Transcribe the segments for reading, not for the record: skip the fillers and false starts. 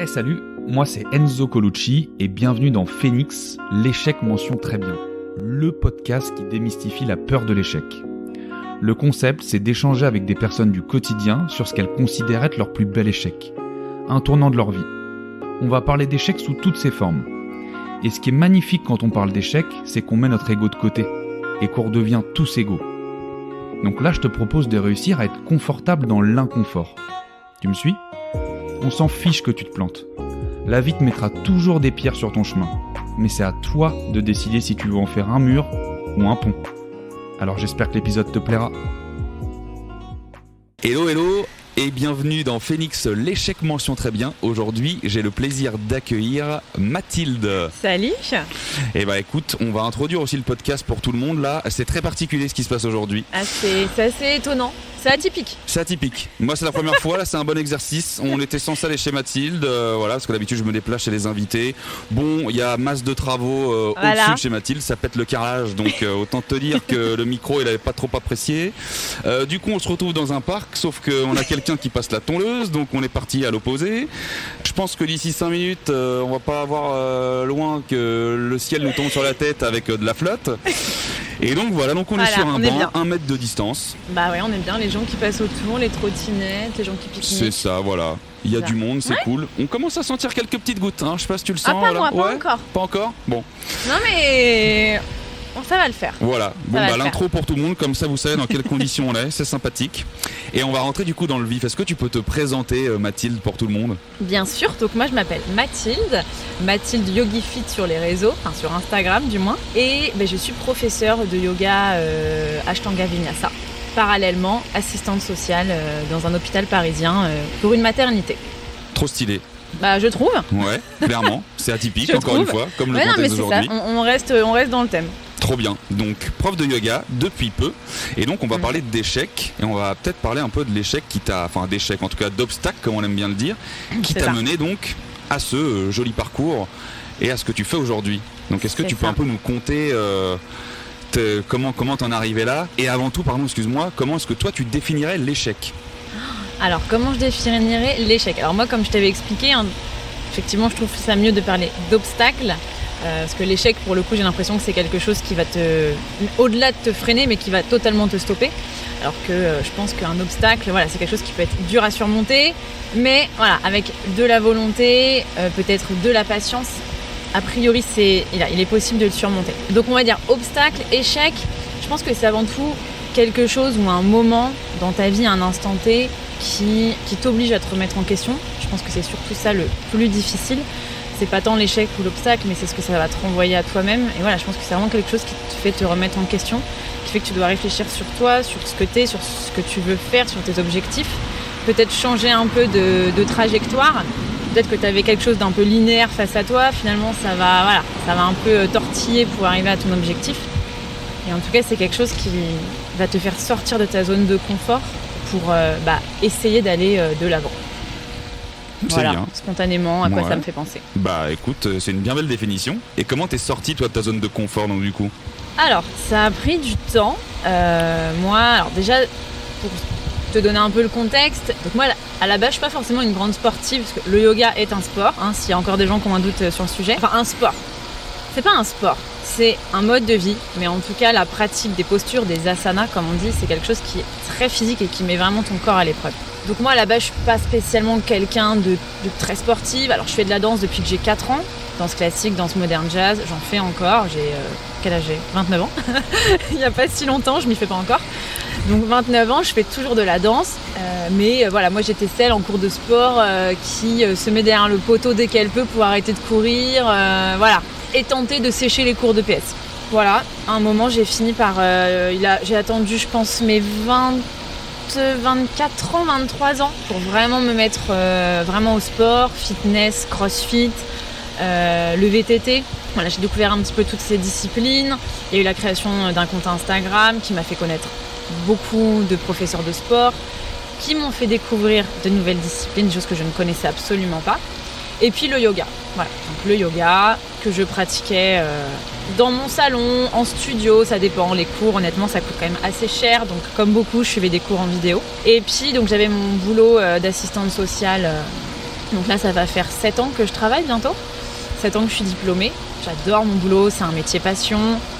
Salut, moi c'est Enzo Colucci et bienvenue dans Phoenix, l'échec mention très bien, le podcast qui démystifie la peur de l'échec. Le concept, c'est d'échanger avec des personnes du quotidien sur ce qu'elles considèrent être leur plus bel échec, un tournant de leur vie. On va parler d'échecs sous toutes ses formes. Et ce qui est magnifique quand on parle d'échec, c'est qu'on met notre ego de côté et qu'on redevient tous égaux. Donc là, je te propose de réussir à être confortable dans l'inconfort. Tu me suis ? On s'en fiche que tu te plantes. La vie te mettra toujours des pierres sur ton chemin. Mais c'est à toi de décider si tu veux en faire un mur ou un pont. Alors j'espère que l'épisode te plaira. Hello et bienvenue dans Phoenix, l'échec mention très bien. Aujourd'hui, j'ai le plaisir d'accueillir Mathilde. Salut. Et bah écoute, on va introduire aussi le podcast pour tout le monde là. C'est très particulier ce qui se passe aujourd'hui. C'est assez étonnant. C'est atypique. C'est atypique. Moi, c'est la première fois. Là, c'est un bon exercice. On était censé aller chez Mathilde, voilà, parce que d'habitude, je me déplace chez les invités. Bon, il y a masse de travaux au-dessus de chez Mathilde. Ça pète le carrelage, donc autant te dire que le micro, il avait pas trop apprécié. Du coup, on se retrouve dans un parc, sauf qu'on a quelqu'un qui passe la tondeuse, donc on est parti à l'opposé. Je pense que d'ici 5 minutes, on va pas avoir loin que le ciel nous tombe sur la tête avec de la flotte. Et donc voilà, on est sur un banc, 1 mètre de distance. Bah ouais, on est bien, les gens qui passent autour, les trottinettes, les gens qui pique-niquent. C'est ça, voilà. Il y a du monde, c'est cool. On commence à sentir quelques petites gouttes, hein. Je sais pas si tu le sens. Pas moi, pas encore. Pas encore ? Bon. Non mais... ça va le faire. Voilà, l'intro pour tout le monde, comme ça vous savez dans quelles conditions on est, c'est sympathique. Et on va rentrer du coup dans le vif. Est-ce que tu peux te présenter Mathilde pour tout le monde ? Bien sûr, donc moi je m'appelle Mathilde YogiFit sur les réseaux, enfin sur Instagram du moins. Et je suis professeure de yoga Ashtanga Vinyasa. Parallèlement, assistante sociale dans un hôpital parisien pour une maternité. Trop stylé. Je trouve. Ouais, clairement, c'est atypique encore une fois, comme le contexte d'aujourd'hui. On reste dans le thème. Trop bien. Donc, prof de yoga depuis peu. Et donc, on va parler d'échecs. Et on va peut-être parler un peu de l'échec qui t'a... Enfin, d'échec, en tout cas d'obstacles, comme on aime bien le dire. Qui t'a mené donc à ce joli parcours et à ce que tu fais aujourd'hui. Donc, est-ce que tu peux un peu nous conter comment t'en es arrivé là ? Et avant tout, excuse-moi, comment est-ce que toi, tu définirais l'échec ? Alors, comment je définirais l'échec ? Alors moi, comme je t'avais expliqué, effectivement, je trouve ça mieux de parler d'obstacles. Parce que l'échec, pour le coup, j'ai l'impression que c'est quelque chose qui va au-delà de te freiner, mais qui va totalement te stopper. Alors que je pense qu'un obstacle, c'est quelque chose qui peut être dur à surmonter, mais avec de la volonté, peut-être de la patience, a priori, il est possible de le surmonter. Donc on va dire obstacle, échec, je pense que c'est avant tout quelque chose ou un moment dans ta vie, un instant T, qui t'oblige à te remettre en question. Je pense que c'est surtout ça le plus difficile. C'est pas tant l'échec ou l'obstacle, mais c'est ce que ça va te renvoyer à toi-même. Et je pense que c'est vraiment quelque chose qui te fait te remettre en question, qui fait que tu dois réfléchir sur toi, sur ce que t'es, sur ce que tu veux faire, sur tes objectifs. Peut-être changer un peu de trajectoire. Peut-être que tu avais quelque chose d'un peu linéaire face à toi. Finalement, ça va un peu tortiller pour arriver à ton objectif. Et en tout cas, c'est quelque chose qui va te faire sortir de ta zone de confort pour essayer d'aller de l'avant. C'est bien. Spontanément, à quoi ça me fait penser. Écoute, c'est une bien belle définition. Et comment t'es sorti, toi, de ta zone de confort, donc, du coup ? Alors, ça a pris du temps. Déjà, pour te donner un peu le contexte, donc moi, à la base, je suis pas forcément une grande sportive, parce que le yoga est un sport, s'il y a encore des gens qui ont un doute sur le sujet. Enfin, un sport. C'est pas un sport, c'est un mode de vie, mais en tout cas, la pratique des postures, des asanas, comme on dit, c'est quelque chose qui est très physique et qui met vraiment ton corps à l'épreuve. Donc moi, à la base, je suis pas spécialement quelqu'un de très sportive. Alors, je fais de la danse depuis que j'ai 4 ans. Danse classique, danse moderne jazz, j'en fais encore. Quel âge j'ai ? 29 ans. Il n'y a pas si longtemps, je m'y fais pas encore. Donc 29 ans, je fais toujours de la danse. Moi j'étais celle en cours de sport qui se met derrière le poteau dès qu'elle peut pour arrêter de courir. Et tenter de sécher les cours de PS. Voilà, à un moment, j'ai fini par... j'ai attendu, je pense, mes 24 ans, 23 ans pour vraiment me mettre vraiment au sport, fitness, crossfit, le VTT. J'ai découvert un petit peu toutes ces disciplines. Il y a eu la création d'un compte Instagram qui m'a fait connaître beaucoup de professeurs de sport qui m'ont fait découvrir de nouvelles disciplines, des choses que je ne connaissais absolument pas. Et puis le yoga. Donc le yoga que je pratiquais dans mon salon, en studio, ça dépend. Les cours, honnêtement, ça coûte quand même assez cher. Donc comme beaucoup, je suivais des cours en vidéo. Et puis donc j'avais mon boulot d'assistante sociale Donc là, ça va faire 7 ans que je travaille bientôt. 7 ans que je suis diplômée. J'adore mon boulot, c'est un métier passion.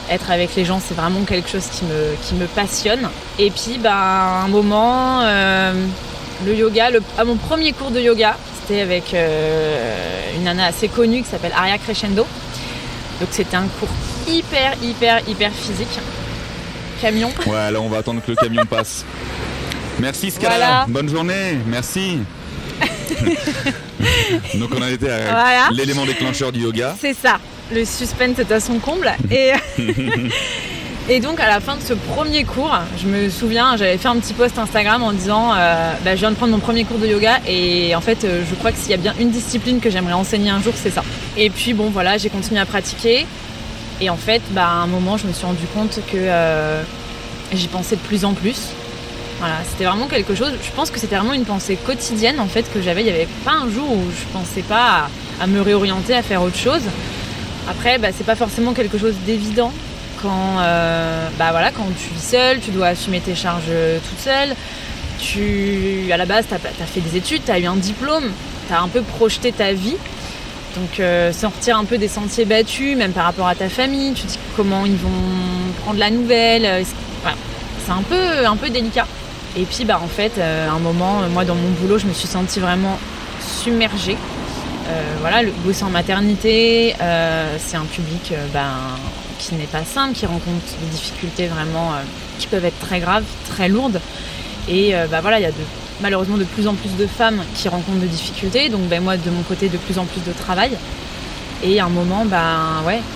Être avec les gens, c'est vraiment quelque chose qui me passionne. Et puis, un moment, le yoga, mon premier cours de yoga, c'était avec une nana assez connue qui s'appelle Aria Crescendo. Donc c'était un cours hyper physique. Camion. Ouais, là on va attendre que le camion passe. Merci Scala, voilà. Bonne journée, merci. Donc on a été à l'élément déclencheur du yoga. C'est ça, le suspense est à son comble. Et donc à la fin de ce premier cours, je me souviens, j'avais fait un petit post Instagram en disant je viens de prendre mon premier cours de yoga et en fait je crois que s'il y a bien une discipline que j'aimerais enseigner un jour, c'est ça. Et puis j'ai continué à pratiquer et en fait à un moment je me suis rendu compte que j'y pensais de plus en plus. Voilà, c'était vraiment quelque chose, je pense que c'était vraiment une pensée quotidienne en fait que j'avais. Il n'y avait pas un jour où je pensais pas à me réorienter, à faire autre chose. Après, c'est pas forcément quelque chose d'évident quand tu vis seule, tu dois assumer tes charges toute seule. À la base, t'as fait des études, t'as eu un diplôme, t'as un peu projeté ta vie. Donc sortir un peu des sentiers battus, même par rapport à ta famille, tu te dis comment ils vont prendre la nouvelle. Voilà. C'est un peu délicat. Et puis en fait, à un moment, moi dans mon boulot, je me suis sentie vraiment submergée. Bosser en maternité, c'est un public qui n'est pas simple, qui rencontre des difficultés vraiment qui peuvent être très graves, très lourdes. Et il y a malheureusement de plus en plus de femmes qui rencontrent des difficultés. Donc moi, de mon côté, de plus en plus de travail. Et à un moment,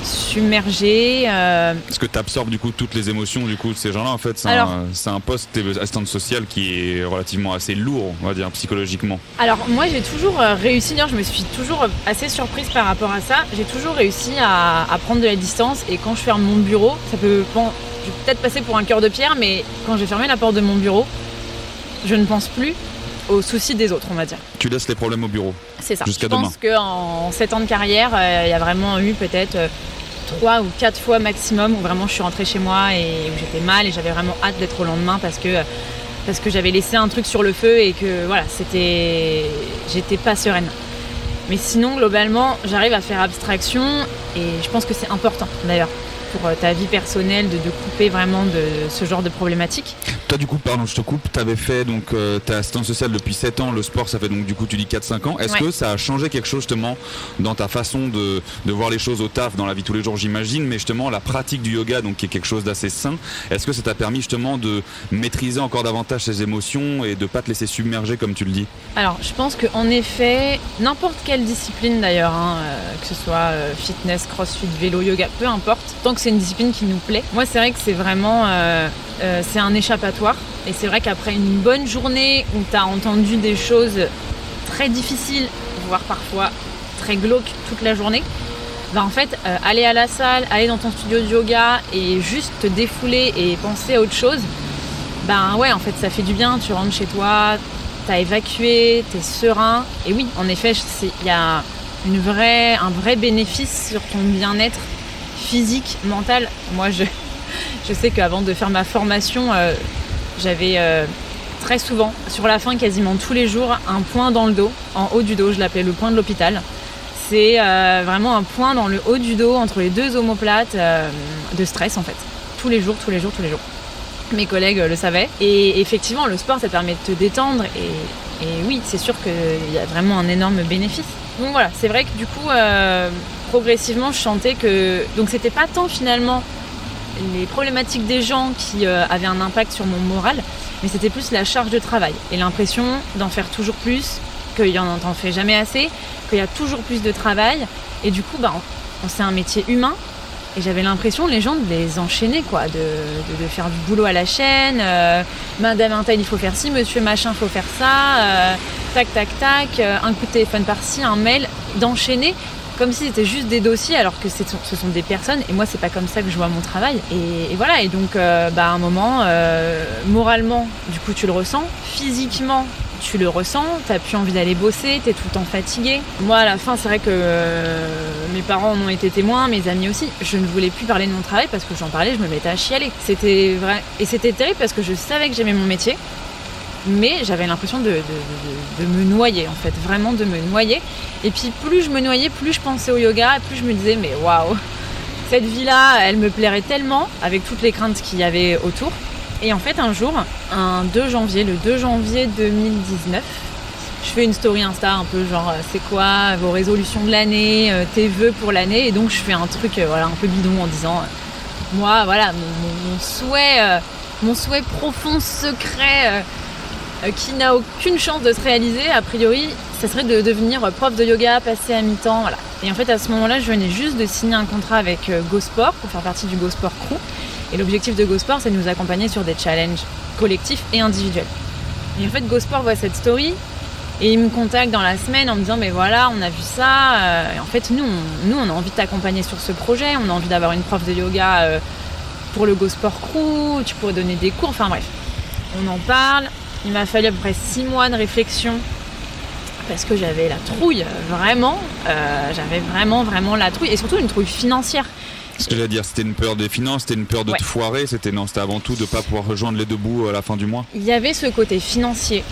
submergée. Est-ce que tu absorbes du coup toutes les émotions de ces gens-là en fait c'est un poste assistante sociale qui est relativement assez lourd, on va dire, psychologiquement. Alors moi j'ai toujours réussi, je me suis toujours assez surprise par rapport à ça. J'ai toujours réussi à prendre de la distance et quand je ferme mon bureau, je vais peut-être passer pour un cœur de pierre, mais quand j'ai fermé la porte de mon bureau, je ne pense plus aux soucis des autres, on va dire. Tu laisses les problèmes au bureau. C'est ça. Jusqu'à demain. Je pense qu'en 7 ans de carrière, il y a vraiment eu peut-être 3 ou 4 fois maximum où vraiment je suis rentrée chez moi et où j'étais mal et j'avais vraiment hâte d'être au lendemain parce que j'avais laissé un truc sur le feu et que j'étais pas sereine. Mais sinon, globalement, j'arrive à faire abstraction et je pense que c'est important d'ailleurs pour ta vie personnelle de couper vraiment de ce genre de problématiques. Toi du coup, pardon je te coupe, t'avais fait donc t'es assistante sociale depuis 7 ans, le sport ça fait donc du coup tu dis 4-5 ans. Est-ce que ça a changé quelque chose justement dans ta façon de voir les choses au taf, dans la vie tous les jours j'imagine, mais justement la pratique du yoga donc qui est quelque chose d'assez sain, est-ce que ça t'a permis justement de maîtriser encore davantage ces émotions et de pas te laisser submerger comme tu le dis? Alors je pense qu'en effet, n'importe quelle discipline d'ailleurs, que ce soit fitness, crossfit, vélo, yoga, peu importe, tant que c'est une discipline qui nous plaît. Moi c'est vrai que c'est vraiment c'est un échappatoire et c'est vrai qu'après une bonne journée où tu as entendu des choses très difficiles, voire parfois très glauques toute la journée, en fait aller à la salle, aller dans ton studio de yoga et juste te défouler et penser à autre chose, en fait ça fait du bien, tu rentres chez toi, t'as évacué, t'es serein et oui en effet il y a un vrai bénéfice sur ton bien-être physique, mental. Moi je sais qu'avant de faire ma formation, j'avais très souvent, sur la fin, quasiment tous les jours, un point dans le dos, en haut du dos, je l'appelais le point de l'hôpital. C'est vraiment un point dans le haut du dos, entre les deux omoplates, de stress en fait. Tous les jours. Mes collègues le savaient. Et effectivement, le sport, ça permet de te détendre. Et oui, c'est sûr qu'il y a vraiment un énorme bénéfice. Donc voilà, c'est vrai que du coup, progressivement, je sentais que... Donc c'était pas tant finalement les problématiques des gens qui avaient un impact sur mon moral, mais c'était plus la charge de travail et l'impression d'en faire toujours plus, qu'il n'en t'en fait jamais assez, qu'il y a toujours plus de travail et du coup c'est un métier humain et j'avais l'impression les gens de les enchaîner de faire du boulot à la chaîne, madame un tel il faut faire ci, monsieur machin il faut faire ça, tac un coup de téléphone par-ci, un mail, d'enchaîner comme si c'était juste des dossiers alors que ce sont des personnes et moi c'est pas comme ça que je vois mon travail et voilà et donc à un moment moralement du coup tu le ressens, physiquement tu le ressens, t'as plus envie d'aller bosser, t'es tout le temps fatigué. Moi à la fin c'est vrai que mes parents en ont été témoins, mes amis aussi, je ne voulais plus parler de mon travail parce que j'en parlais, je me mettais à chialer. C'était vrai et c'était terrible parce que je savais que j'aimais mon métier mais j'avais l'impression de me noyer en fait, vraiment de me noyer. Et puis plus je me noyais, plus je pensais au yoga, plus je me disais mais waouh, cette vie-là, elle me plairait tellement avec toutes les craintes qu'il y avait autour. Et en fait un jour, le 2 janvier 2019, je fais une story Insta un peu genre c'est quoi vos résolutions de l'année, tes vœux pour l'année, et donc je fais un truc un peu bidon en disant moi voilà mon souhait profond, secret, qui n'a aucune chance de se réaliser, a priori, ça serait de devenir prof de yoga, passer à mi-temps, voilà. Et en fait, à ce moment-là, je venais juste de signer un contrat avec GoSport pour faire partie du GoSport Crew. Et l'objectif de GoSport, c'est de nous accompagner sur des challenges collectifs et individuels. Et en fait, GoSport voit cette story et il me contacte dans la semaine en me disant mais voilà, on a vu ça. Et en fait, nous, on a envie de t'accompagner sur ce projet. On a envie d'avoir une prof de yoga pour le GoSport Crew. Tu pourrais donner des cours. Enfin bref, on en parle. Il m'a fallu à peu près 6 mois de réflexion parce que j'avais la trouille, vraiment. J'avais vraiment la trouille et surtout une trouille financière. Ce que j'allais dire, c'était une peur des finances, c'était une peur de te foirer, c'était avant tout de ne pas pouvoir rejoindre les deux bouts à la fin du mois. Il y avait ce côté financier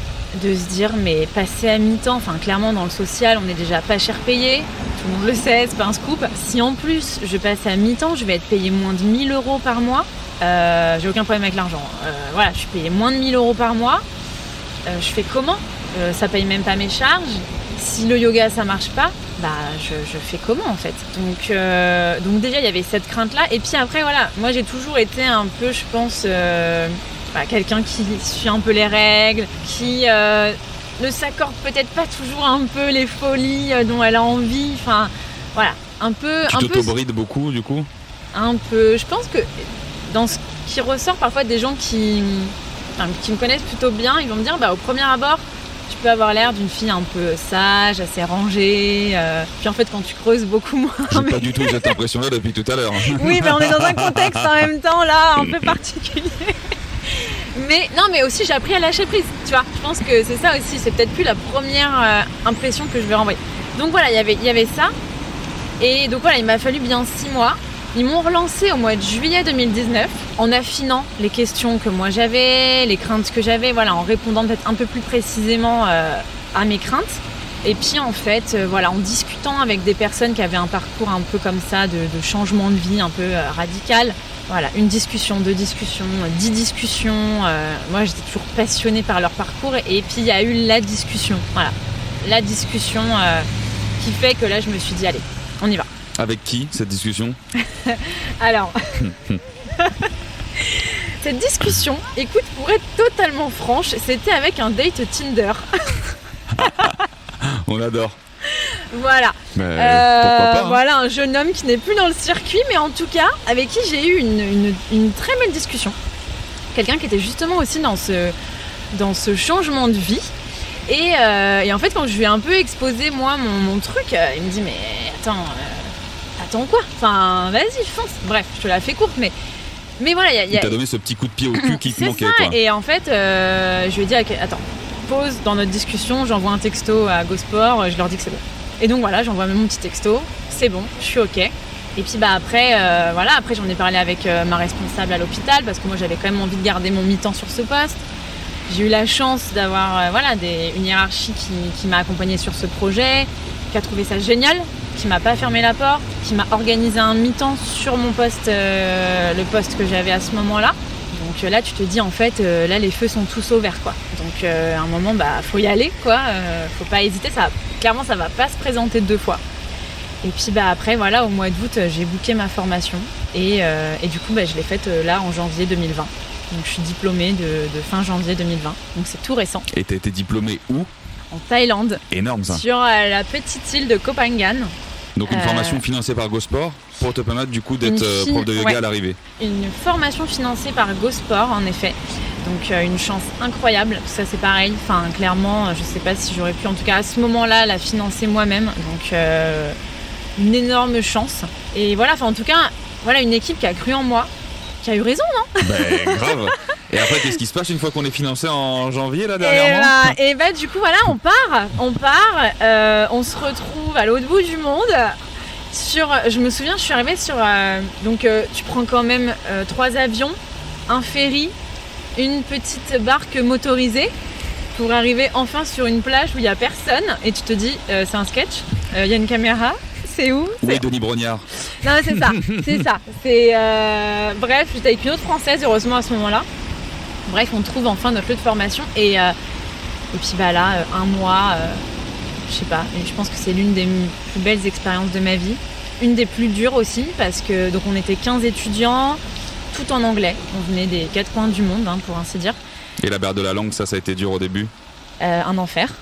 de se dire mais passer à mi-temps, enfin clairement dans le social on est déjà pas cher payé, tout le monde le sait, c'est pas un scoop. Si en plus je passe à mi-temps, je vais être payé moins de 1 000 € par mois. J'ai aucun problème avec l'argent. Voilà, je suis payée moins de 1 000 € par mois. Je fais comment ? Ça paye même pas mes charges. Si le yoga ça marche pas, bah je fais comment en fait ? Donc déjà il y avait cette crainte là. Et puis après voilà, moi j'ai toujours été un peu, je pense, quelqu'un qui suit un peu les règles, qui ne s'accorde peut-être pas toujours un peu les folies dont elle a envie. Enfin voilà, un peu. Tu t'auto-brides beaucoup du coup ? Un peu. Je pense que dans ce qui ressort parfois des gens qui me connaissent plutôt bien, ils vont me dire au premier abord tu peux avoir l'air d'une fille un peu sage, assez rangée, puis en fait quand tu creuses beaucoup moins... J'ai pas du tout cette impression là depuis tout à l'heure. Oui, mais on est dans un contexte en même temps là un peu particulier. Mais aussi j'ai appris à lâcher prise, tu vois. Je pense que c'est ça aussi, c'est peut-être plus la première impression que je vais renvoyer. Donc voilà, il y avait ça. Et donc voilà, il m'a fallu bien 6 mois. Ils m'ont relancé au mois de juillet 2019 en affinant les questions que moi j'avais, les craintes que j'avais, voilà, en répondant peut-être un peu plus précisément à mes craintes. Et puis en fait, en discutant avec des personnes qui avaient un parcours un peu comme ça, de changement de vie un peu radical. Voilà, une discussion, 2 discussions, 10 discussions. Moi j'étais toujours passionnée par leur parcours et puis il y a eu la discussion. Voilà, la discussion qui fait que là je me suis dit allez, on y va. Avec qui cette discussion ? Alors, cette discussion, écoute, pour être totalement franche, c'était avec un date Tinder. On adore. Voilà. Pourquoi pas, hein. Voilà un jeune homme qui n'est plus dans le circuit, mais en tout cas avec qui j'ai eu une très belle discussion. Quelqu'un qui était justement aussi dans ce changement de vie. Et en fait, quand je lui ai un peu exposé moi mon truc, il me dit mais attends quoi ? Enfin, vas-y, fonce. Bref, je te la fais courte, mais voilà, il t'a donné ce petit coup de pied au cul qui te manquait, quoi. Et en fait, je lui ai dit attends, pause dans notre discussion, j'envoie un texto à GoSport, je leur dis que c'est bon. Et donc voilà, j'envoie même mon petit texto, c'est bon, je suis ok. Et puis après j'en ai parlé avec ma responsable à l'hôpital parce que moi j'avais quand même envie de garder mon mi-temps sur ce poste. J'ai eu la chance d'avoir une hiérarchie qui m'a accompagnée sur ce projet, qui a trouvé ça génial, qui m'a pas fermé la porte, qui m'a organisé un mi-temps sur mon poste, le poste que j'avais à ce moment-là. Donc là, tu te dis en fait, là les feux sont tous au vert, quoi. Donc à un moment, faut y aller, quoi. Faut pas hésiter. Clairement, ça va pas se présenter 2 fois. Et puis après, voilà, au mois d'août, j'ai booké ma formation et du coup, je l'ai faite là en janvier 2020. Donc je suis diplômée de fin janvier 2020. Donc c'est tout récent. Et t'as été diplômée où ? En Thaïlande. Énorme ça. Sur la petite île de Koh Phangan. Donc une formation financée par GoSport pour te permettre du coup d'être prof de yoga à l'arrivée. Une formation financée par GoSport en effet. Donc une chance incroyable. Tout ça c'est pareil. Enfin clairement, je sais pas si j'aurais pu en tout cas à ce moment-là la financer moi-même. Donc une énorme chance. Et voilà, en tout cas, voilà une équipe qui a cru en moi. Qui a eu raison, non ? Grave. Et après, qu'est-ce qui se passe une fois qu'on est financé en janvier, là, dernièrement ? Et du coup, voilà, on part. On se retrouve à l'autre bout du monde. Je me souviens, je suis arrivée sur... tu prends quand même 3 avions, un ferry, une petite barque motorisée. pour arriver enfin sur une plage où il n'y a personne et tu te dis c'est un sketch, il y a une caméra, c'est où ? Où est Denis Brognard ? Non, c'est ça. Bref, j'étais avec une autre Française, heureusement, à ce moment-là. Bref, on trouve enfin notre lieu de formation. Et puis là, un mois, je sais pas, je pense que c'est l'une des plus belles expériences de ma vie. Une des plus dures aussi, parce que donc on était 15 étudiants, tout en anglais. On venait des 4 coins du monde, pour ainsi dire. Et la barre de la langue, ça a été dur au début ? Un enfer.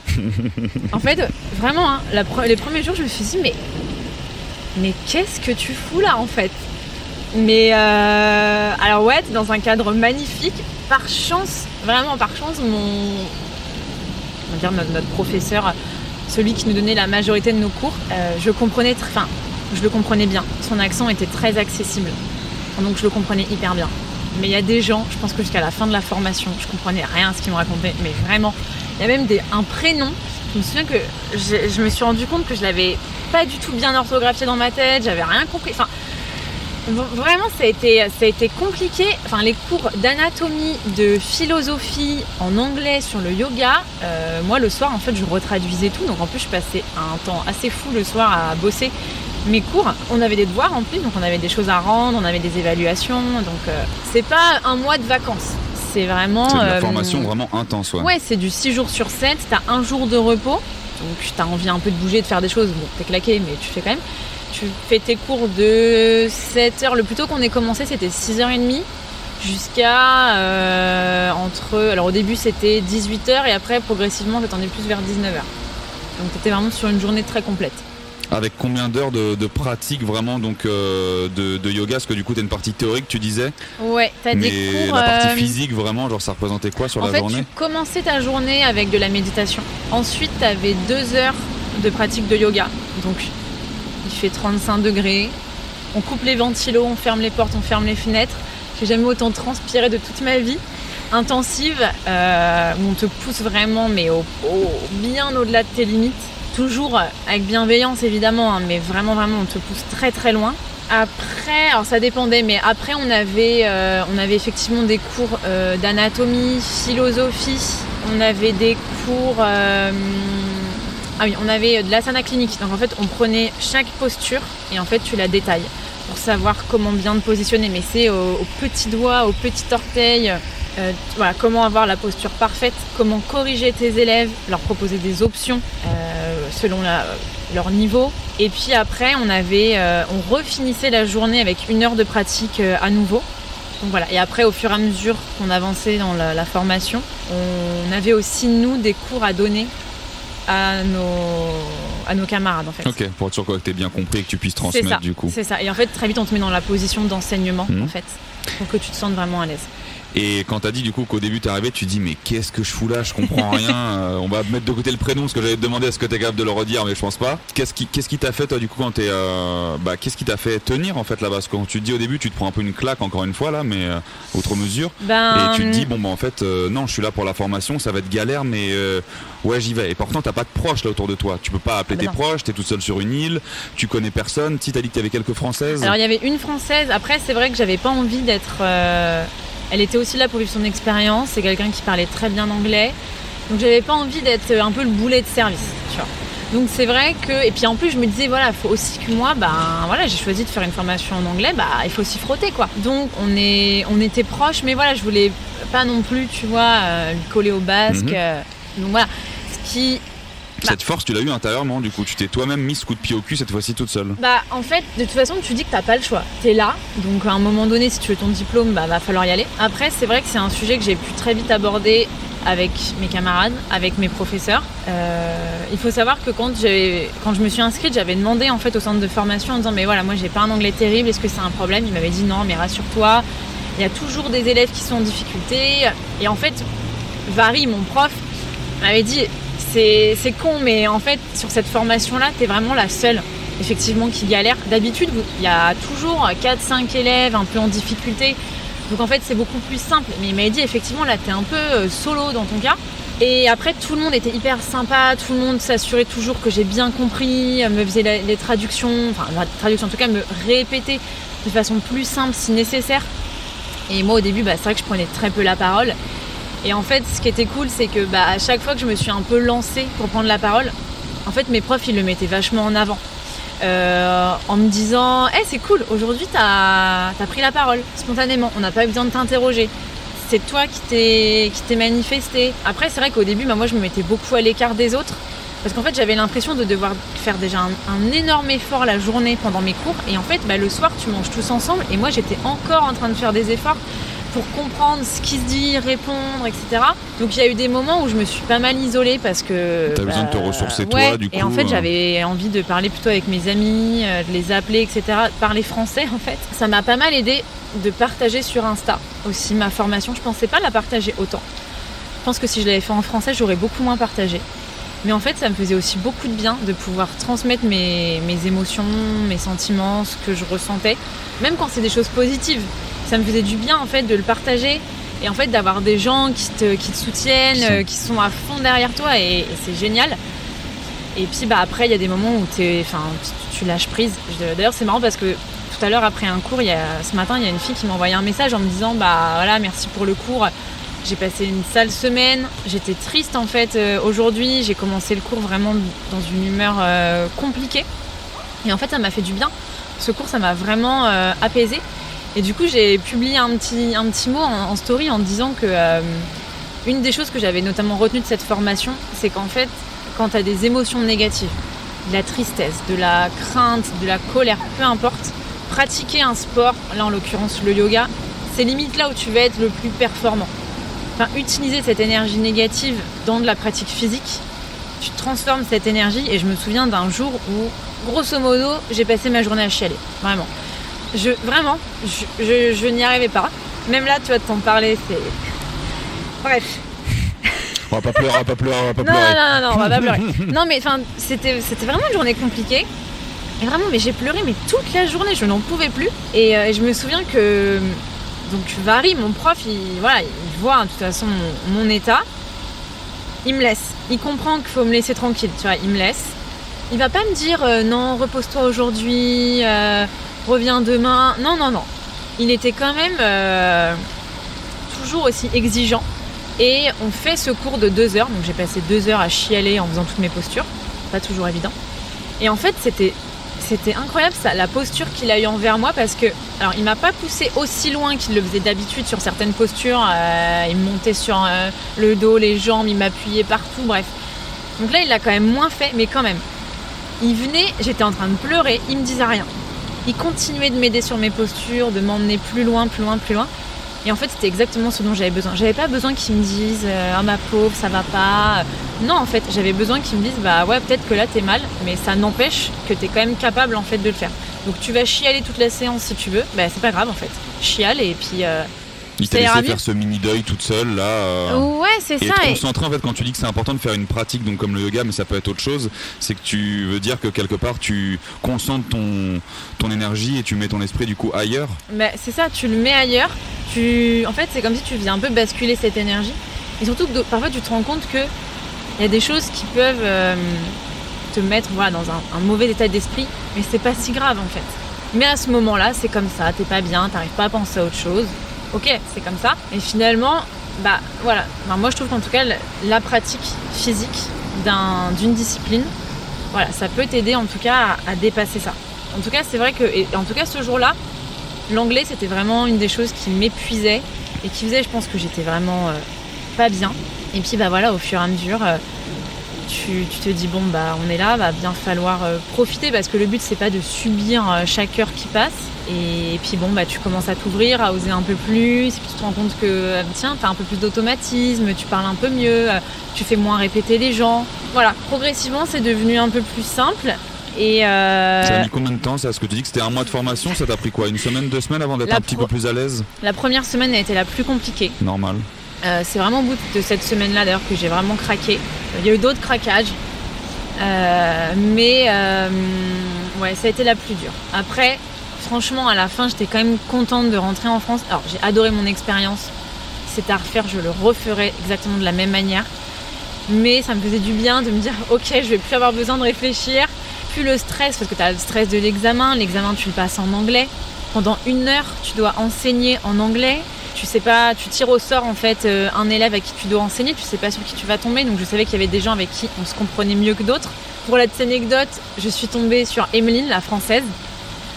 En fait, vraiment, les premiers jours, je me suis dit, mais qu'est-ce que tu fous là, en fait ? Mais alors ouais, t'es dans un cadre magnifique. Par chance, vraiment par chance, notre professeur, celui qui nous donnait la majorité de nos cours, je le comprenais bien. Son accent était très accessible, donc je le comprenais hyper bien. Mais il y a des gens, je pense que jusqu'à la fin de la formation, je comprenais rien à ce qu'ils me racontaient, mais vraiment, il y a même un prénom. Je me souviens que je me suis rendu compte que je l'avais pas du tout bien orthographié dans ma tête, j'avais rien compris. Enfin, vraiment, ça a été compliqué. Enfin, les cours d'anatomie, de philosophie en anglais sur le yoga, moi le soir, en fait, je retraduisais tout. Donc en plus, je passais un temps assez fou le soir à bosser mes cours. On avait des devoirs en plus, donc on avait des choses à rendre, on avait des évaluations. Donc c'est pas un mois de vacances. C'est vraiment... C'est de la formation vraiment intense, ouais. Ouais, c'est du 6 jours sur 7. T'as un jour de repos. Donc t'as envie un peu de bouger, de faire des choses. Bon, t'es claqué, mais tu fais quand même. Tu fais tes cours de 7h. Le plus tôt qu'on ait commencé, c'était 6h30 jusqu'à alors au début, c'était 18h et après, progressivement, t'attendais plus vers 19h. Donc t'étais vraiment sur une journée très complète. Avec combien d'heures de pratique vraiment donc de yoga ? Parce que du coup t'as une partie théorique, tu disais. Ouais, t'as des cours. La partie physique vraiment, genre ça représentait quoi sur la journée ? En fait, tu commençais ta journée avec de la méditation. Ensuite, t'avais 2 heures de pratique de yoga. Donc il fait 35 degrés. On coupe les ventilos, on ferme les portes, on ferme les fenêtres. J'ai jamais autant transpiré de toute ma vie. Intensive, où on te pousse vraiment, mais bien au-delà de tes limites. Toujours avec bienveillance évidemment, mais vraiment on te pousse très très loin. Après, alors ça dépendait, mais après on avait effectivement des cours d'anatomie, philosophie, on avait des cours, on avait de l'asana clinique. Donc en fait on prenait chaque posture et en fait tu la détailles pour savoir comment bien te positionner, mais c'est au petit doigt, au petit orteil. Voilà, comment avoir la posture parfaite, comment corriger tes élèves, leur proposer des options selon leur niveau. Et puis après, on refinissait la journée avec 1 heure de pratique à nouveau. Donc voilà. Et après, au fur et à mesure qu'on avançait dans la formation, on avait aussi, nous, des cours à donner à nos camarades, en fait. Ok, pour être sûr que tu aies bien compris et que tu puisses transmettre du coup. C'est ça. Et en fait, très vite, on te met dans la position d'enseignement, en fait, pour que tu te sentes vraiment à l'aise. Et quand t'as dit du coup qu'au début t'es arrivé, tu dis mais qu'est-ce que je fous là, je comprends rien. On va mettre de côté le prénom parce que j'allais te demander est-ce que t'es capable de le redire, mais je pense pas. Qu'est-ce qui t'a fait toi du coup quand t'es qu'est-ce qui t'a fait tenir en fait là-bas? Parce que quand tu te dis au début tu te prends un peu une claque encore une fois là, mais outre mesure. Et tu te dis bon bah en fait non, je suis là pour la formation, ça va être galère, mais ouais j'y vais. Et pourtant t'as pas de proches là autour de toi. Tu peux pas appeler tes proches, t'es toute seule sur une île, tu connais personne. Si t'as dit que t'avais quelques Françaises. Alors il y avait une Française. Après c'est vrai que j'avais pas envie d'être. Elle était aussi là pour vivre son expérience, c'est quelqu'un qui parlait très bien anglais. Donc j'avais pas envie d'être un peu le boulet de service, tu vois. Donc c'est vrai que... Et puis en plus je me disais, voilà, faut aussi que moi, j'ai choisi de faire une formation en anglais, il faut s'y frotter, quoi. Donc on était proches, mais voilà, je voulais pas non plus, tu vois, lui coller au basque. Donc voilà, Cette force, tu l'as eu intérieurement, du coup, tu t'es toi-même mis ce coup de pied au cul cette fois-ci toute seule. En fait, de toute façon, tu dis que t'as pas le choix. T'es là, donc à un moment donné, si tu veux ton diplôme, va falloir y aller. Après, c'est vrai que c'est un sujet que j'ai pu très vite aborder avec mes camarades, avec mes professeurs. Il faut savoir que quand je me suis inscrite, j'avais demandé en fait au centre de formation en disant mais voilà, moi j'ai pas un anglais terrible, est-ce que c'est un problème? Il m'avait dit non, mais rassure-toi, il y a toujours des élèves qui sont en difficulté. Et en fait, Vary, mon prof, m'avait dit c'est con, mais en fait, sur cette formation-là, t'es vraiment la seule, effectivement, qui galère. D'habitude, il y a toujours 4-5 élèves un peu en difficulté. Donc en fait, c'est beaucoup plus simple. Mais il m'a dit, effectivement, là, t'es un peu solo dans ton cas. Et après, tout le monde était hyper sympa. Tout le monde s'assurait toujours que j'ai bien compris, me faisait les traductions, la traduction en tout cas, me répétait de façon plus simple si nécessaire. Et moi, au début, c'est vrai que je prenais très peu la parole. Et en fait, ce qui était cool, c'est que à chaque fois que je me suis un peu lancée pour prendre la parole, en fait, mes profs, ils le mettaient vachement en avant. En me disant « c'est cool, aujourd'hui, t'as pris la parole spontanément, on n'a pas eu besoin de t'interroger. C'est toi qui t'es manifesté. » Après, c'est vrai qu'au début, moi, je me mettais beaucoup à l'écart des autres. Parce qu'en fait, j'avais l'impression de devoir faire déjà un énorme effort la journée pendant mes cours. Et en fait, le soir, tu manges tous ensemble. Et moi, j'étais encore en train de faire des efforts pour comprendre ce qui se dit, répondre, etc. Donc, il y a eu des moments où je me suis pas mal isolée parce que... T'as besoin de te ressourcer toi, du coup. Et en fait, j'avais envie de parler plutôt avec mes amis, de les appeler, etc. Parler français, en fait. Ça m'a pas mal aidé de partager sur Insta aussi ma formation. Je pensais pas la partager autant. Je pense que si je l'avais fait en français, j'aurais beaucoup moins partagé. Mais en fait, ça me faisait aussi beaucoup de bien de pouvoir transmettre mes émotions, mes sentiments, ce que je ressentais. Même quand c'est des choses positives, ça me faisait du bien en fait de le partager et en fait d'avoir des gens qui te soutiennent, qui sont à fond derrière toi et c'est génial. Et puis après, il y a des moments où tu lâches prise. D'ailleurs, c'est marrant parce que tout à l'heure, après un cours, ce matin, il y a une fille qui m'a envoyé un message en me disant voilà, merci pour le cours. J'ai passé une sale semaine, j'étais triste en fait aujourd'hui, j'ai commencé le cours vraiment dans une humeur compliquée et en fait ça m'a fait du bien, ce cours ça m'a vraiment apaisée et du coup j'ai publié un petit mot en story en disant que une des choses que j'avais notamment retenues de cette formation, c'est qu'en fait quand tu as des émotions négatives, de la tristesse, de la crainte, de la colère, peu importe, pratiquer un sport, là en l'occurrence le yoga, c'est limite là où tu vas être le plus performant. Utiliser cette énergie négative dans de la pratique physique, tu transformes cette énergie et je me souviens d'un jour où, grosso modo, j'ai passé ma journée à chialer. Vraiment. Je n'y arrivais pas. Même là, tu vas t'en parler, c'est... Bref. On va pas pleurer. Non, on va pas pleurer. Non, mais c'était vraiment une journée compliquée. Et vraiment, mais j'ai pleuré toute la journée, je n'en pouvais plus. Et je me souviens que... Donc Vary, mon prof, il voit de toute façon mon état. Il me laisse. Il comprend qu'il faut me laisser tranquille, tu vois, il me laisse. Il va pas me dire non, repose-toi aujourd'hui, reviens demain. Non. Il était quand même toujours aussi exigeant. Et on fait ce cours de 2 heures. Donc j'ai passé 2 heures à chialer en faisant toutes mes postures. Pas toujours évident. Et en fait, c'était incroyable la posture qu'il a eue envers moi parce que, alors il m'a pas poussé aussi loin qu'il le faisait d'habitude sur certaines postures, il me montait sur le dos, les jambes, il m'appuyait partout, bref. Donc là il l'a quand même moins fait, mais quand même. Il venait, j'étais en train de pleurer, il me disait rien. Il continuait de m'aider sur mes postures, de m'emmener plus loin. Et en fait, c'était exactement ce dont j'avais besoin. J'avais pas besoin qu'ils me disent « Oh ma pauvre, ça va pas ». Non, en fait, j'avais besoin qu'ils me disent « Bah ouais, peut-être que là, t'es mal, mais ça n'empêche que t'es quand même capable, en fait, de le faire. Donc tu vas chialer toute la séance si tu veux. Bah c'est pas grave, en fait. Chiale et puis... il t'a laissé faire ce mini-deuil toute seule, là. Ouais, c'est ça. Et te concentrer, en fait, quand tu dis que c'est important de faire une pratique, donc comme le yoga, mais ça peut être autre chose, c'est que tu veux dire que quelque part, tu concentres ton énergie et tu mets ton esprit, du coup, ailleurs. Bah, c'est ça, tu le mets ailleurs. En fait, c'est comme si tu faisais un peu basculer cette énergie. Et surtout, parfois, tu te rends compte qu'il y a des choses qui peuvent te mettre dans un mauvais état d'esprit, mais c'est pas si grave, en fait. Mais à ce moment-là, c'est comme ça, t'es pas bien, t'arrives pas à penser à autre chose. Ok, c'est comme ça. Et finalement, voilà. Moi, je trouve qu'en tout cas, la pratique physique d'une discipline, voilà, ça peut t'aider en tout cas à dépasser ça. En tout cas, c'est vrai que, en tout cas, ce jour-là, l'anglais, c'était vraiment une des choses qui m'épuisait et qui faisait, je pense, que j'étais vraiment pas bien. Et puis, voilà, au fur et à mesure, tu te dis, bon, on est là, va bien falloir profiter parce que le but, c'est pas de subir chaque heure qui passe. Et puis, tu commences à t'ouvrir, à oser un peu plus. Et puis, tu te rends compte que, tiens, t'as un peu plus d'automatisme, tu parles un peu mieux, tu fais moins répéter les gens. Voilà, progressivement, c'est devenu un peu plus simple. Et Ça a mis combien de temps, ça? Est-ce que tu dis que c'était un mois de formation? Ça t'a pris quoi? Une semaine, 2 semaines avant d'être un petit peu plus à l'aise? La première semaine a été la plus compliquée. Normal. C'est vraiment au bout de cette semaine-là d'ailleurs que j'ai vraiment craqué. Il y a eu d'autres craquages. Mais ça a été la plus dure. Après, franchement, à la fin, j'étais quand même contente de rentrer en France. Alors, j'ai adoré mon expérience. Si c'était à refaire, je le referais exactement de la même manière. Mais ça me faisait du bien de me dire, ok, je vais plus avoir besoin de réfléchir. Plus le stress, parce que tu as le stress de l'examen. L'examen, tu le passes en anglais. Pendant 1 heure, tu dois enseigner en anglais. tu sais pas, tu tires au sort en fait un élève à qui tu dois enseigner, tu sais pas sur qui tu vas tomber. Donc je savais qu'il y avait des gens avec qui on se comprenait mieux que d'autres. Pour la petite anecdote, je suis tombée sur Emeline, la française.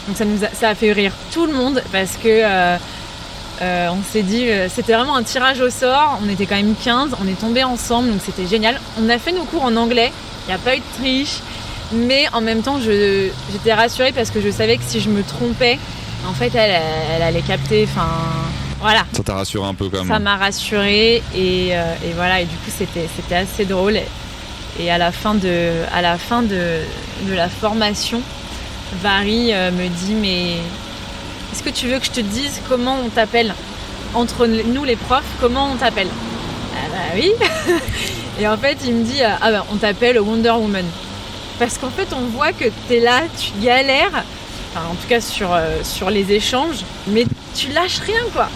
Donc ça a fait rire tout le monde parce que on s'est dit, c'était vraiment un tirage au sort. On était quand même 15, on est tombés ensemble, donc c'était génial. On a fait nos cours en anglais, il n'y a pas eu de triche. Mais en même temps, j'étais rassurée parce que je savais que si je me trompais, en fait, elle allait capter. Enfin, voilà. Ça t'a rassuré un peu quand même. Ça m'a rassurée et voilà. Et du coup, c'était assez drôle. Et à la fin de la formation, Vary me dit mais est-ce que tu veux que je te dise comment on t'appelle entre nous les profs, comment on t'appelle? Ah bah oui. Et en fait, il me dit on t'appelle Wonder Woman. Parce qu'en fait, on voit que t'es là, tu galères, enfin, en tout cas sur les échanges, mais tu lâches rien, quoi.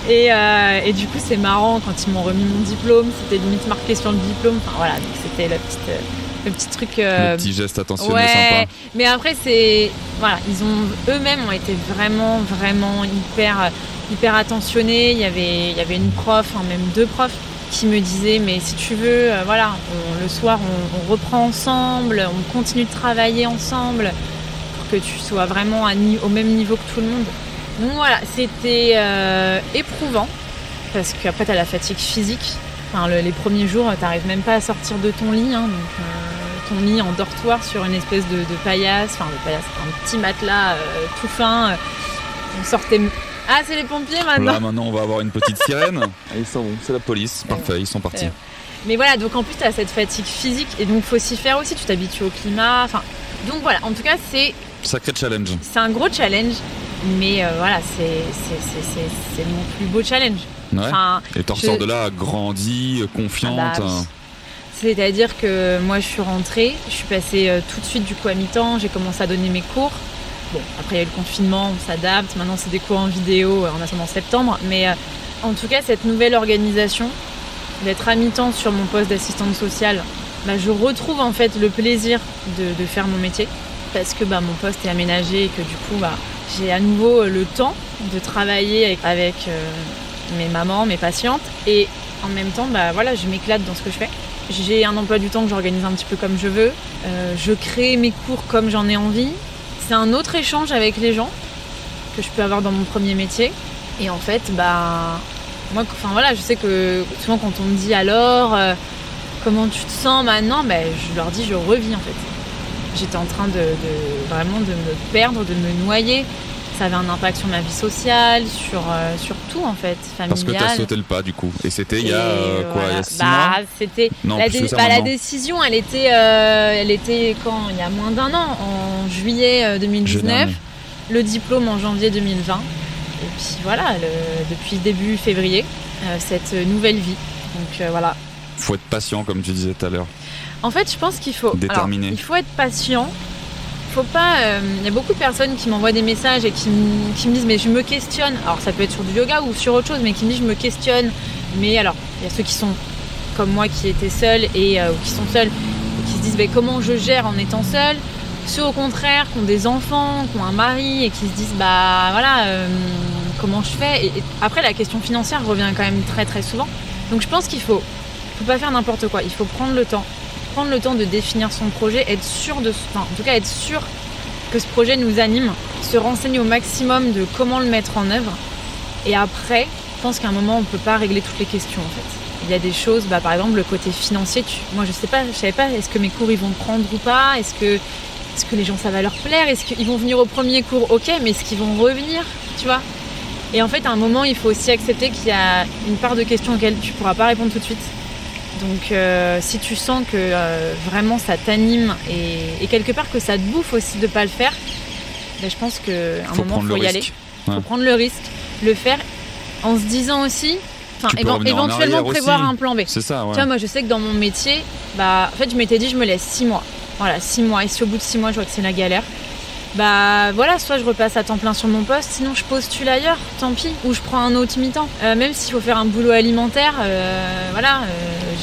Et du coup, c'est marrant, quand ils m'ont remis mon diplôme, c'était limite marqué sur le diplôme. Enfin voilà, donc c'était le petit truc. Le petit geste attentionné, ouais, sympa. Mais après, eux-mêmes ont été vraiment, vraiment hyper attentionnés. Il y avait une prof, même deux profs, qui me disait mais si tu veux le soir on reprend ensemble, on continue de travailler ensemble pour que tu sois vraiment au même niveau que tout le monde. Donc voilà, c'était éprouvant parce qu'après t'as la fatigue physique. Enfin, les premiers jours t'arrives même pas à sortir de ton lit, donc ton lit en dortoir sur une espèce de paillasse, un petit matelas tout fin. On sortait. Ah, c'est les pompiers maintenant. Là, maintenant, on va avoir une petite sirène. Ils sont bons, c'est la police. Parfait, ils sont partis. Mais voilà, donc en plus, tu as cette fatigue physique et donc faut s'y faire aussi. Tu t'habitues au climat. Enfin, donc voilà, en tout cas, c'est. Sacré challenge. C'est un gros challenge, mais voilà, c'est mon plus beau challenge. Ouais. Enfin, et tu ressors de là grandi, confiante. C'est-à-dire que moi, je suis rentrée, je suis passée tout de suite du coup à mi-temps, j'ai commencé à donner mes cours. Bon, après il y a eu le confinement, on s'adapte, maintenant c'est des cours en vidéo, on attend en septembre, mais en tout cas cette nouvelle organisation, d'être à mi-temps sur mon poste d'assistante sociale, je retrouve en fait le plaisir de faire mon métier, parce que mon poste est aménagé et que du coup j'ai à nouveau le temps de travailler avec mes mamans, mes patientes, et en même temps je m'éclate dans ce que je fais. J'ai un emploi du temps que j'organise un petit peu comme je veux, je crée mes cours comme j'en ai envie. C'est un autre échange avec les gens que je peux avoir dans mon premier métier. Et en fait, moi, je sais que souvent quand on me dit alors, comment tu te sens maintenant, je leur dis je revis en fait. J'étais en train vraiment de me perdre, de me noyer. Ça avait un impact sur ma vie sociale, sur tout en fait, familial. Parce que tu as sauté le pas du coup. Et c'était il y a il y a 6 mois. C'était la décision, elle était quand il y a moins d'1 an, en juillet 2019, le diplôme en janvier 2020. Et puis voilà, depuis début février, cette nouvelle vie. Donc voilà. Faut être patient comme tu disais tout à l'heure. En fait, je pense qu'il faut déterminé. Il faut être patient. Faut pas. Il y a beaucoup de personnes qui m'envoient des messages et qui me disent mais je me questionne. Alors ça peut être sur du yoga ou sur autre chose, mais qui me disent je me questionne. Mais alors il y a ceux qui sont comme moi qui étaient seuls ou qui sont seuls et qui se disent comment je gère en étant seule. Ceux au contraire qui ont des enfants, qui ont un mari et qui se disent comment je fais. Et après la question financière revient quand même très très souvent. Donc je pense qu'il faut pas faire n'importe quoi. Il faut prendre le temps de définir son projet, être sûr que ce projet nous anime, se renseigner au maximum de comment le mettre en œuvre. Et après, je pense qu'à un moment, on ne peut pas régler toutes les questions en fait. Il y a des choses, par exemple le côté financier, moi je savais pas, est-ce que mes cours ils vont prendre ou pas, est-ce que les gens ça va leur plaire, est-ce qu'ils vont venir au premier cours, ok, mais est-ce qu'ils vont revenir, tu vois. Et en fait, à un moment, il faut aussi accepter qu'il y a une part de questions auxquelles tu ne pourras pas répondre tout de suite. Donc si tu sens que vraiment ça t'anime et quelque part que ça te bouffe aussi de ne pas le faire, je pense qu'à un moment il faut y aller. Il faut prendre le risque, le faire en se disant aussi, éventuellement prévoir un plan B. C'est ça, ouais. Tu vois, moi je sais que dans mon métier, en fait je m'étais dit je me laisse 6 mois. Voilà, 6 mois. Et si au bout de 6 mois je vois que c'est la galère, soit je repasse à temps plein sur mon poste, sinon je postule ailleurs, tant pis, ou je prends un autre mi-temps. Même s'il faut faire un boulot alimentaire,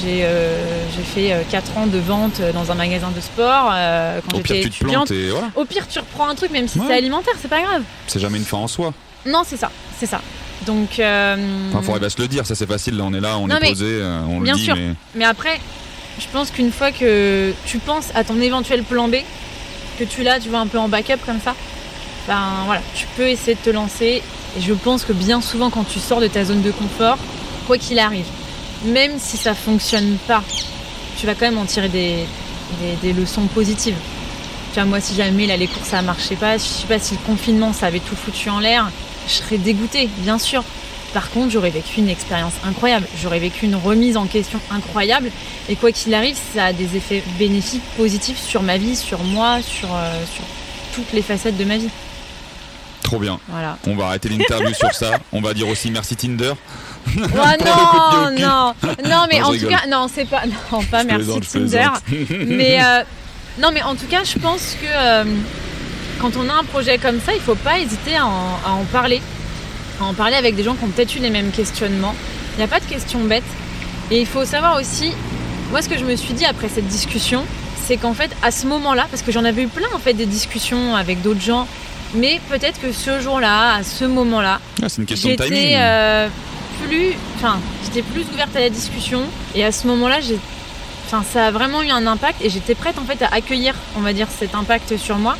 j'ai fait 4 ans de vente dans un magasin de sport quand j'étais étudiante. Au pire, tu reprends un truc, même si c'est alimentaire, c'est pas grave. C'est jamais une fin en soi. Non, c'est ça. Donc, faudrait bien se le dire, ça c'est facile, là on est là, on est posé, on le dit. Bien sûr, mais après, je pense qu'une fois que tu penses à ton éventuel plan B, que tu l'as, tu vois, un peu en backup comme ça, voilà, tu peux essayer de te lancer. Et je pense que bien souvent, quand tu sors de ta zone de confort, quoi qu'il arrive, même si ça fonctionne pas, tu vas quand même en tirer des leçons positives. Tu vois, moi, si jamais là, les cours ça marchait pas, je sais pas si le confinement ça avait tout foutu en l'air, je serais dégoûtée, bien sûr. Par contre, j'aurais vécu une expérience incroyable, j'aurais vécu une remise en question incroyable. Et quoi qu'il arrive, ça a des effets bénéfiques, positifs sur ma vie, sur moi, sur toutes les facettes de ma vie. Trop bien. Voilà. On va arrêter l'interview sur ça. On va dire aussi merci Tinder. Non, mais en tout cas, non, c'est pas, non, pas merci Tinder. Mais non, mais en tout cas, je pense que quand on a un projet comme ça, il faut pas hésiter à en parler. À en parler avec des gens qui ont peut-être eu les mêmes questionnements. Il n'y a pas de questions bêtes. Et il faut savoir aussi, moi, ce que je me suis dit après cette discussion, c'est qu'en fait, à ce moment-là, parce que j'en avais eu plein en fait des discussions avec d'autres gens. Mais peut-être que ce jour-là, à ce moment-là, c'est une question de timing. J'étais plus ouverte à la discussion. Et à ce moment-là, ça a vraiment eu un impact. Et j'étais prête en fait à accueillir, on va dire, cet impact sur moi.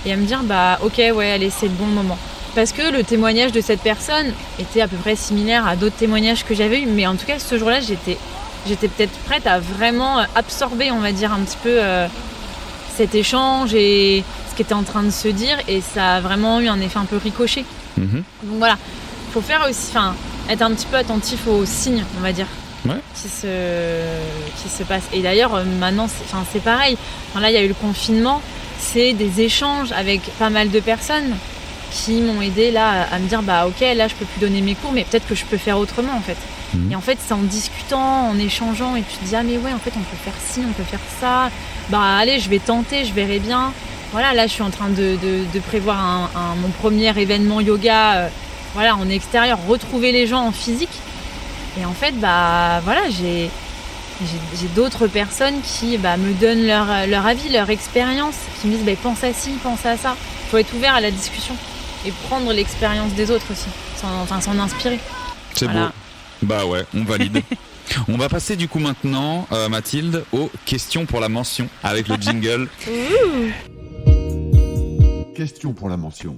Et à me dire, ok, ouais, allez, c'est le bon moment. Parce que le témoignage de cette personne était à peu près similaire à d'autres témoignages que j'avais eus. Mais en tout cas, ce jour-là, j'étais peut-être prête à vraiment absorber, on va dire, un petit peu cet échange et ce qui était en train de se dire, et ça a vraiment eu un effet un peu ricochet. Donc voilà, il faut faire aussi, être un petit peu attentif aux signes, on va dire, qui se passent. Et d'ailleurs, maintenant, c'est pareil. Là, il y a eu le confinement, c'est des échanges avec pas mal de personnes qui m'ont aidé là à me dire, ok, là, je peux plus donner mes cours, mais peut-être que je peux faire autrement, en fait. Et en fait, c'est en discutant, en échangeant, et tu te dis, mais ouais, en fait, on peut faire ci, on peut faire ça. Allez, je vais tenter, je verrai bien. Voilà, là, je suis en train de prévoir mon premier événement yoga, en extérieur, retrouver les gens en physique. Et en fait, voilà, j'ai d'autres personnes qui me donnent leur avis, leur expérience, qui me disent, pense à ci, pense à ça. Il faut être ouvert à la discussion et prendre l'expérience des autres aussi, s'en inspirer. C'est beau. Ouais, on valide. On va passer du coup maintenant, Mathilde, aux questions pour la mention avec le jingle. Questions pour la mention.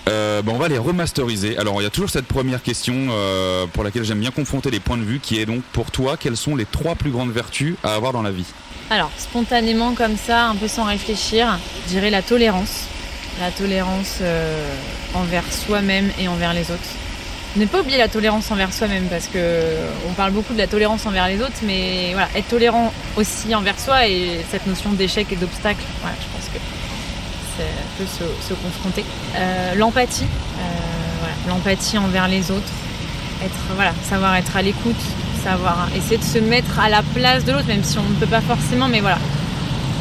On va les remasteriser. Alors il y a toujours cette première question pour laquelle j'aime bien confronter les points de vue, qui est donc pour toi, quelles sont les 3 plus grandes vertus à avoir dans la vie ? Alors spontanément comme ça, un peu sans réfléchir, je dirais la tolérance. La tolérance envers soi-même et envers les autres. Ne pas oublier la tolérance envers soi-même, parce que on parle beaucoup de la tolérance envers les autres, mais voilà, être tolérant aussi envers soi, et cette notion d'échec et d'obstacle, je pense que c'est un peu se confronter. L'empathie, l'empathie envers les autres, savoir être à l'écoute, savoir essayer de se mettre à la place de l'autre, même si on ne peut pas forcément, mais voilà.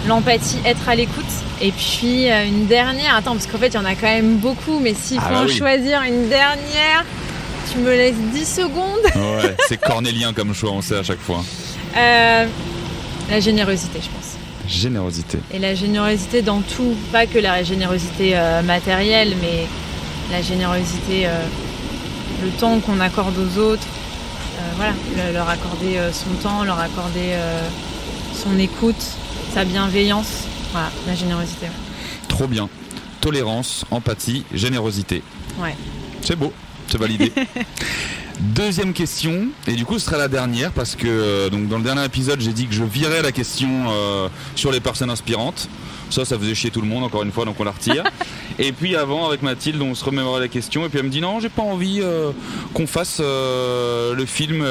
L'empathie, être à l'écoute. Et puis une dernière, parce qu'en fait il y en a quand même beaucoup, mais s'il faut en choisir une dernière, tu me laisses 10 secondes. Ouais, c'est cornélien comme choix, on sait à chaque fois. La générosité, je pense. Générosité. Et la générosité dans tout, pas que la générosité matérielle, mais la générosité, le temps qu'on accorde aux autres, leur accorder son temps, leur accorder son écoute, sa bienveillance, la générosité. Trop bien. Tolérance, empathie, générosité. Ouais. C'est beau, c'est validé. Deuxième question, et du coup ce sera la dernière, parce que donc dans le dernier épisode j'ai dit que je virais la question sur les personnes inspirantes. Ça faisait chier tout le monde, encore une fois, donc on la retire. Et puis avant, avec Mathilde, on se remémorait la question, et puis elle me dit non, j'ai pas envie qu'on fasse le film,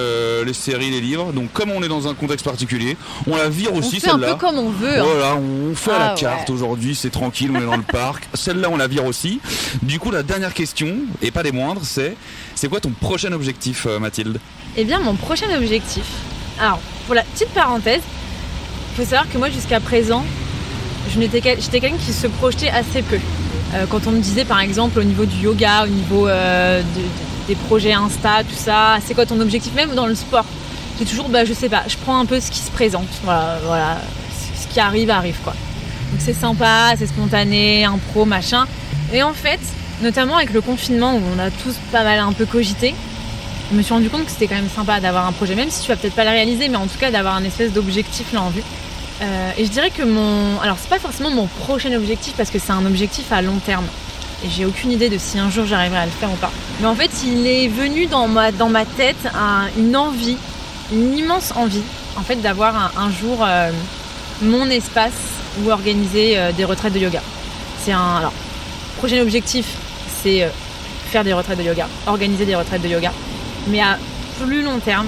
les séries, les livres. Donc comme on est dans un contexte particulier, on la vire aussi, celle-là. On fait un peu comme on veut. Voilà, on fait à la carte aujourd'hui, c'est tranquille, on est dans le parc. Celle-là, on la vire aussi. Du coup, la dernière question, et pas des moindres, c'est quoi ton prochain objectif, Mathilde ? Eh bien, mon prochain objectif, alors, pour la petite parenthèse, il faut savoir que moi, jusqu'à présent, j'étais quelqu'un qui se projetait assez peu. Quand on me disait, par exemple, au niveau du yoga, au niveau des projets Insta, tout ça, c'est quoi ton objectif, même dans le sport ? J'ai toujours, je sais pas, je prends un peu ce qui se présente. Voilà, ce qui arrive, quoi. Donc c'est sympa, c'est spontané, impro, machin. Et en fait, notamment avec le confinement où on a tous pas mal un peu cogité, je me suis rendu compte que c'était quand même sympa d'avoir un projet, même si tu vas peut-être pas le réaliser, mais en tout cas d'avoir un espèce d'objectif là en vue. Et je dirais que alors c'est pas forcément mon prochain objectif parce que c'est un objectif à long terme. Et j'ai aucune idée de si un jour j'arriverai à le faire ou pas. Mais en fait, il est venu dans ma tête une envie, une immense envie, en fait, d'avoir un jour mon espace où organiser des retraites de yoga. Alors, prochain objectif, c'est faire des retraites de yoga, organiser des retraites de yoga. Mais à plus long terme,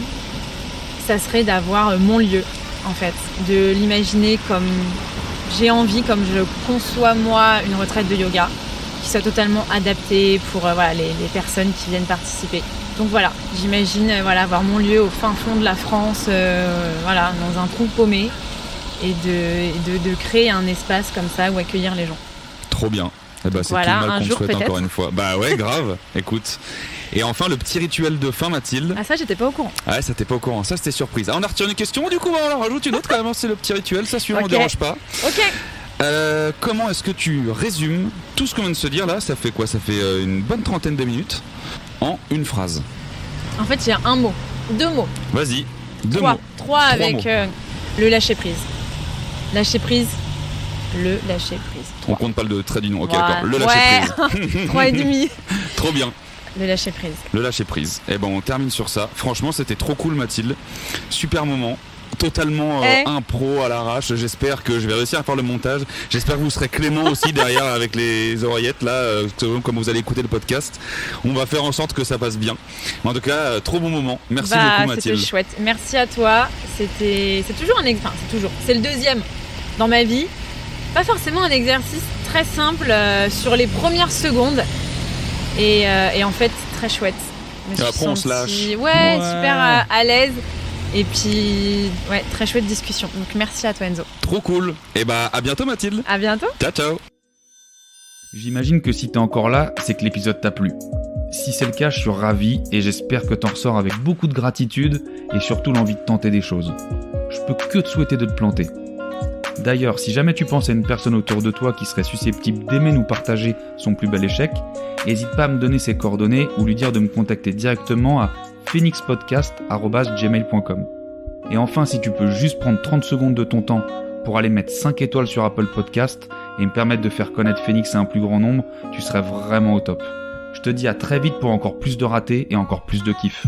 ça serait d'avoir mon lieu, en fait, de l'imaginer comme j'ai envie, comme je conçois moi une retraite de yoga, qui soit totalement adaptée pour les personnes qui viennent participer. Donc voilà, j'imagine avoir mon lieu au fin fond de la France, dans un trou paumé, et de créer un espace comme ça où accueillir les gens. Trop bien. C'est tout le mal qu'on te souhaite encore une fois. Bah ouais, grave. Écoute. Et enfin, le petit rituel de fin, Mathilde. Ah, ça, j'étais pas au courant. Ouais, ça t'es pas au courant. Ça, c'était surprise. On a retiré une question, du coup, on en rajoute une autre quand même. C'est le petit rituel, ça suit, on ne dérange pas. Ok. Comment est-ce que tu résumes tout ce qu'on vient de se dire là? Ça fait quoi? Ça fait une bonne trentaine de minutes en une phrase. En fait, il y a un mot, 2 mots. Vas-y, 2 mots. 3 avec le lâcher prise. Lâcher prise, le lâcher prise. 3. On compte pas le trait du nom. Ok, d'accord. Le lâcher prise. 3 et demi. Trop bien. Le lâcher prise. Le lâcher prise. Et on termine sur ça. Franchement, c'était trop cool, Mathilde. Super moment. Totalement impro à l'arrache. J'espère que je vais réussir à faire le montage. J'espère que vous serez clément aussi derrière avec les oreillettes là, comme vous allez écouter le podcast. On va faire en sorte que ça passe bien. En tout cas, trop bon moment. Merci beaucoup, Mathilde. C'était chouette. Merci à toi. C'est toujours c'est le 2e dans ma vie. Pas forcément un exercice très simple sur les premières secondes. Et en fait, très chouette. Et après, on se lâche. Ouais, super à l'aise. Et puis, très chouette discussion. Donc, merci à toi, Enzo. Trop cool. Et à bientôt, Mathilde. À bientôt. Ciao, ciao. J'imagine que si t'es encore là, c'est que l'épisode t'a plu. Si c'est le cas, je suis ravi et j'espère que t'en ressors avec beaucoup de gratitude et surtout l'envie de tenter des choses. Je peux que te souhaiter de te planter. D'ailleurs, si jamais tu penses à une personne autour de toi qui serait susceptible d'aimer nous partager son plus bel échec, n'hésite pas à me donner ses coordonnées ou lui dire de me contacter directement à phoenixpodcast@gmail.com. Et enfin, si tu peux juste prendre 30 secondes de ton temps pour aller mettre 5 étoiles sur Apple Podcast et me permettre de faire connaître Phoenix à un plus grand nombre, tu serais vraiment au top. Je te dis à très vite pour encore plus de ratés et encore plus de kiff.